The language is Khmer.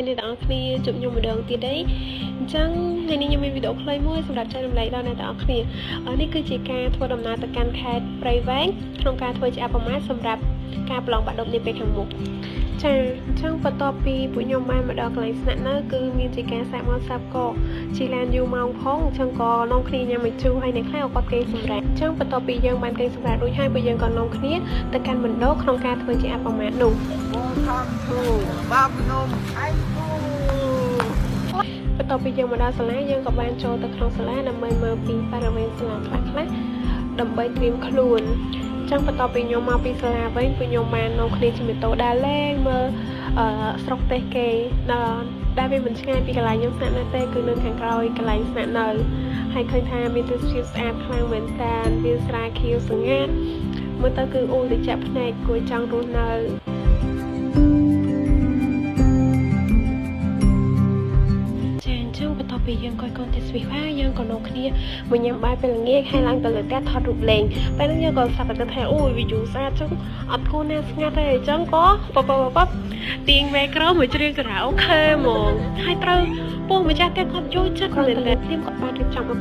នេះទាំងអស់គ្នាជួបខ្ញុំម្ដងទៀតទេអញ្ចឹងថ្ងៃនេះខ្ញុំមានវីដេអូខ្លីមួយសម្រាប់ចែករំលែកដល់អ្នកទាំងអស់គ្នានេះគឺជាការធ្វើដំណើរទៅកាន់ខេត្តព្រៃវែងក្នុងការធ្វើជាអបមាសម្រាប់ការប្រឡងបាក់ឌុបនាពេលខាងមុខចាអញ្ចឹងបន្ទាប់ពីពួកខ្ញុំបានមកដល់កន្លែងស្នាក់នៅគឺមានជាការសាកមកសាប់កជាឡានយូរម៉ោងផងអញ្ចឹងក៏នាំគ្នាញ៉ាំមួយជូរហើយអ្នកខ្លះក៏គាត់គេសម្រាប់អញ្ចឹងបន្ទាប់ពីយើងបានគេសម្រាប់រួចហើយពួកយើងក៏នាំគ្នាទៅកាន់មណ្ឌលក្នុងការធ្វើជាអបមានោះបន្ទាប់ពីយើងមកដល់សាលាយើងក៏បានចូលទៅក្នុងសាលាដើម្បីមើលពីបរិវេណសាលាខ្លះដើម្បីត្រៀមខ្លួនចឹងបន្ទាប់ពីខ្ញុំមកពីសាលាវិញពួកខ្ញុំបាននាំគ្នាជិះម៉ូតូដើរលេងមើលស្រុកទេសគេដែលវាមិនឆ្ងាយពីកន្លែងខ្ញុំស្នាក់នៅទេគឺនៅខាងក្រោយកន្លែងស្នាក់នៅហើយឃើញថាមានទេសភាពស្អាតខ្លាំងមែនតើវាស្រែខៀវស្ងាត់មើលទៅគឺអូលតិចភ្នែកគួរចង់រស់នៅបន្ទាប់ពីយើងកូនទេសវិភាយើងក៏នាំគ្នាមកញ៉ាំបាយពេលល្ងាចហើយឡើងទៅលើផ្ទះថតរូបលេងពេលហ្នឹងយើងក៏សាប់ទៅថាអូយវាយូរស្អាតចឹងអត់គួរណាស្ងាត់ទេអញ្ចឹងក៏បទាញមេក្រូមកច្រៀងខារ៉ាអូខេហ្មងហើយត្រូវពូម្ចាស់ផ្ទះគាត់យល់ចិត្តមែនតែខ្ញុំក៏បានរៀបចំឧប